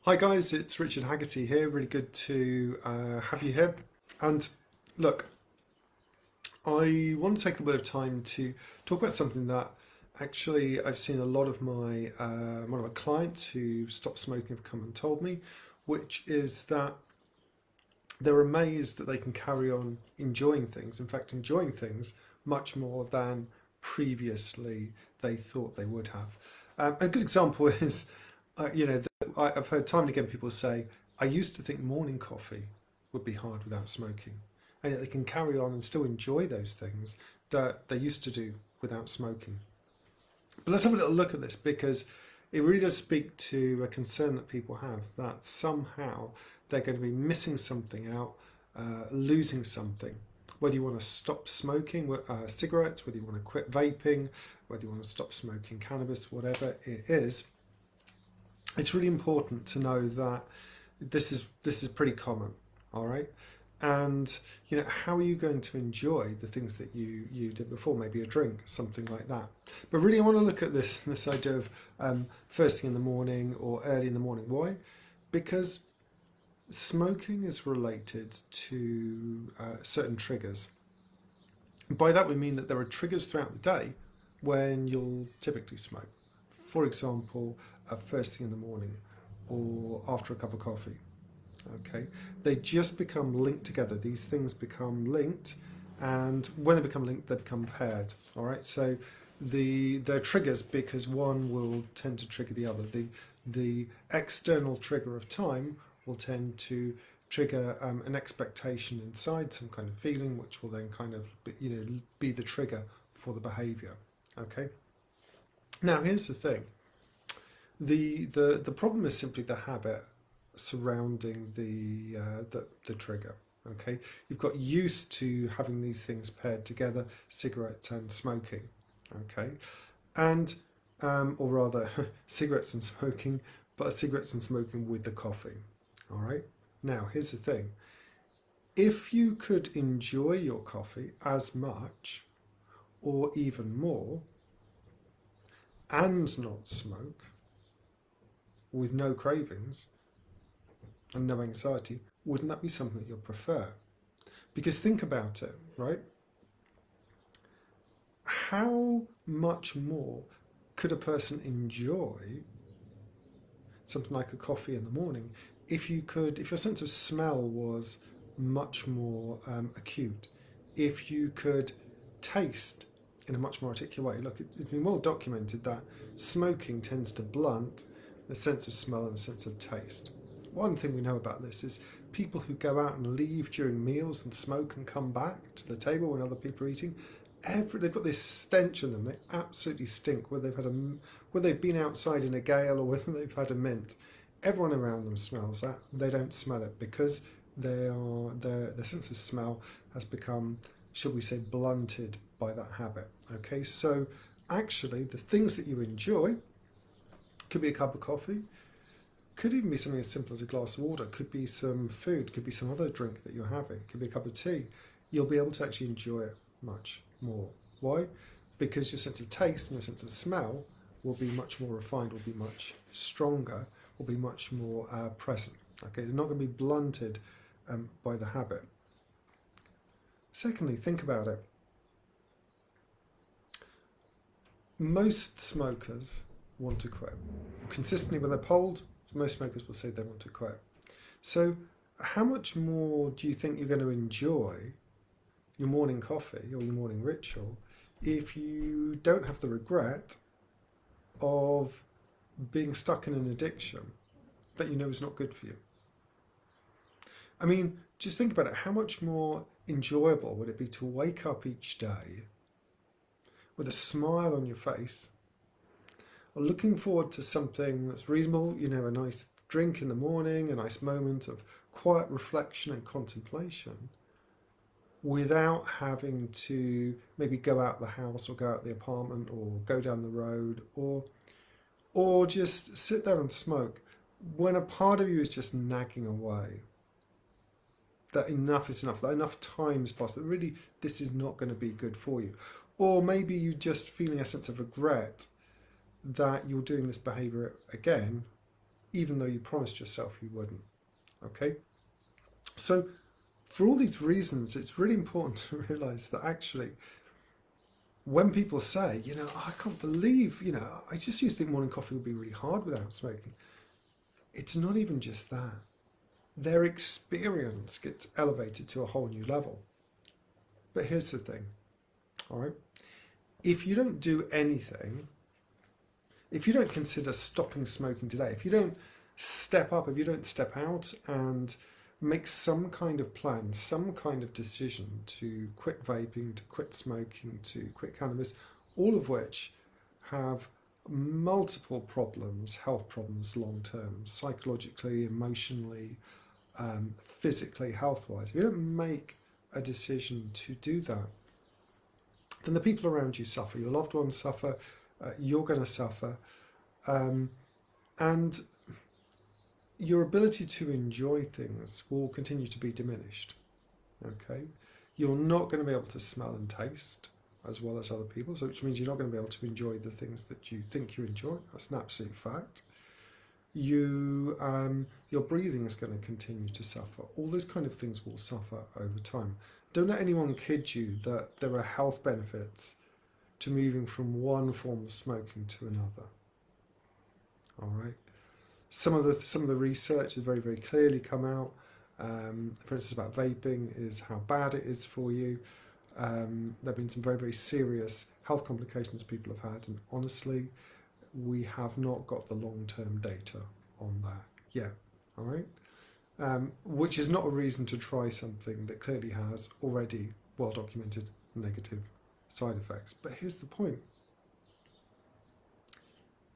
Hi guys, it's Richard Haggerty here. Really good to have you here. And look, I want to take a bit of time to talk about something that actually I've seen a lot of my one of my clients who stopped smoking have come and told me, which is that they're amazed that they can carry on enjoying things. In fact, enjoying things much more than previously they thought they would have. A good example is, I've heard time and again people say, I used to think morning coffee would be hard without smoking. And yet they can carry on and still enjoy those things that they used to do without smoking. But let's have a little look at this because it really does speak to a concern that people have that somehow they're going to be missing something out, losing something. Whether you want to stop smoking cigarettes, whether you want to quit vaping, whether you want to stop smoking cannabis, whatever it is, it's really important to know that this is pretty common, all right? And how are you going to enjoy the things that you did before? Maybe a drink, something like that. But really, I want to look at this idea of first thing in the morning or early in the morning. Why? Because smoking is related to certain triggers. By that we mean that there are triggers throughout the day when you'll typically smoke. For example, first thing in the morning or after a cup of coffee. Okay, they just become linked together. These things become linked, and when they become linked, they become paired. All right, so they're triggers because one will tend to trigger the other. The external trigger of time will tend to trigger an expectation inside, some kind of feeling, which will then kind of be the trigger for the behaviour. Okay. Now here's the thing. The problem is simply the habit surrounding the trigger. Okay, you've got used to having these things paired together, cigarettes and smoking. Okay, and or rather cigarettes and smoking, but cigarettes and smoking with the coffee. All right. Now here's the thing. If you could enjoy your coffee as much or even more and not smoke with no cravings and no anxiety, wouldn't that be something that you'll prefer? Because think about it, right? How much more could a person enjoy something like a coffee in the morning if your sense of smell was much more acute, if you could taste in a much more articulate way? Look, it's been well documented that smoking tends to blunt the sense of smell and the sense of taste. One thing we know about this is people who go out and leave during meals and smoke and come back to the table when other people are eating, they've got this stench in them. They absolutely stink. Whether they've been outside in a gale or whether they've had a mint, everyone around them smells that. They don't smell it because their sense of smell has become, shall we say, blunted by that habit. Okay, so actually the things that you enjoy could be a cup of coffee, could even be something as simple as a glass of water, could be some food, could be some other drink that you're having, could be a cup of tea. You'll be able to actually enjoy it much more. Why? Because your sense of taste and your sense of smell will be much more refined, will be much stronger, will be much more present. Okay, they're not going to be blunted by the habit. Secondly, think about it. Most smokers want to quit. Consistently when they're polled, most smokers will say they want to quit. So how much more do you think you're going to enjoy your morning coffee or your morning ritual if you don't have the regret of being stuck in an addiction that you know is not good for you? I mean, just think about it. How much more enjoyable would it be to wake up each day with a smile on your face, or looking forward to something that's reasonable, a nice drink in the morning, a nice moment of quiet reflection and contemplation, without having to maybe go out the house or go out the apartment or go down the road or just sit there and smoke when a part of you is just nagging away that enough is enough, that enough time's passed, that really this is not going to be good for you. Or maybe you just feeling a sense of regret that you're doing this behaviour again, even though you promised yourself you wouldn't. Okay? So for all these reasons, it's really important to realize that actually when people say, I can't believe, I just used to think morning coffee would be really hard without smoking. It's not even just that. Their experience gets elevated to a whole new level. But here's the thing, all right? If you don't do anything, if you don't consider stopping smoking today, if you don't step up, if you don't step out and make some kind of plan, some kind of decision to quit vaping, to quit smoking, to quit cannabis, all of which have multiple problems, health problems long term, psychologically, emotionally, physically, health-wise. If you don't make a decision to do that, then the people around you suffer, your loved ones suffer, you're going to suffer, and your ability to enjoy things will continue to be diminished. Okay, you're not going to be able to smell and taste as well as other people, so which means you're not going to be able to enjoy the things that you think you enjoy. That's an absolute fact. Your breathing is going to continue to suffer. All those kind of things will suffer over time. Don't let anyone kid you that there are health benefits to moving from one form of smoking to another. All right. Some of the research has very, very clearly come out. For instance, about vaping is how bad it is for you. There have been some very, very serious health complications people have had, and honestly, we have not got the long-term data on that yet. All right, which is not a reason to try something that clearly has already well-documented negative side effects. But here's the point: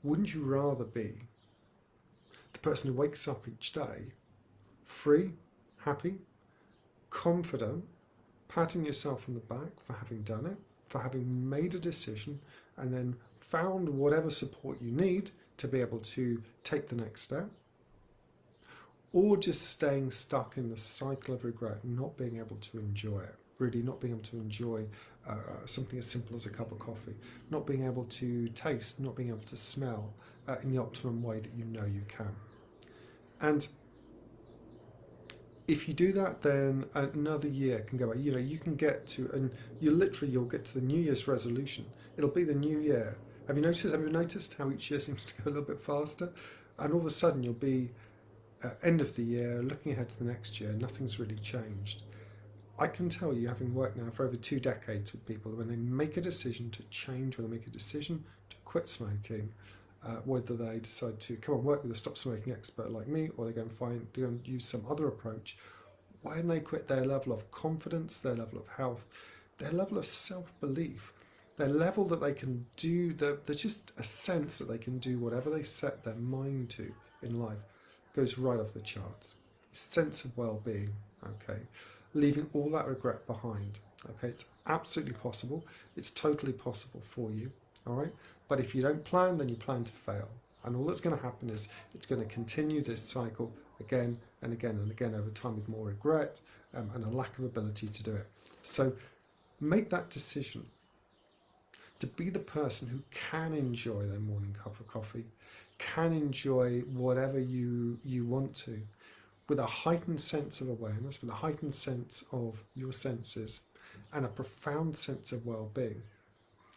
wouldn't you rather be the person who wakes up each day free, happy, confident, patting yourself on the back for having done it, for having made a decision, and then found whatever support you need to be able to take the next step? Or just staying stuck in the cycle of regret, not being able to enjoy it, really not being able to enjoy something as simple as a cup of coffee, not being able to taste, not being able to smell in the optimum way that you know you can. And if you do that, then another year can go by. You can get to, and you'll get to the New Year's resolution. It'll be the new year. Have you noticed how each year seems to go a little bit faster? And all of a sudden you'll be end of the year, looking ahead to the next year, nothing's really changed. I can tell you, having worked now for over 2 decades with people, when they make a decision to change, when they make a decision to quit smoking, whether they decide to come and work with a stop smoking expert like me, or they go and use some other approach, when they quit, their level of confidence, their level of health, their level of self-belief, their level that they can do, there's just a sense that they can do whatever they set their mind to in life, goes right off the charts. Sense of well-being, okay, leaving all that regret behind. Okay, it's absolutely possible. It's totally possible for you. All right, but if you don't plan, then you plan to fail, and all that's going to happen is it's going to continue this cycle again and again and again over time, with more regret and a lack of ability to do it. So make that decision to be the person who can enjoy their morning cup of coffee, can enjoy whatever you want to, with a heightened sense of awareness, with a heightened sense of your senses, and a profound sense of well-being.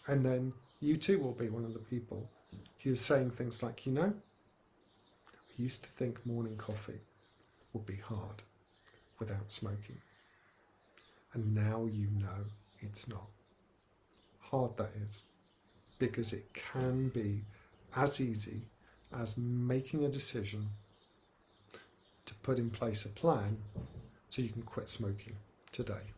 And then you too will be one of the people who's saying things like, I used to think morning coffee would be hard without smoking. And now you know it's not. Hard that is, because it can be as easy as making a decision to put in place a plan so you can quit smoking today.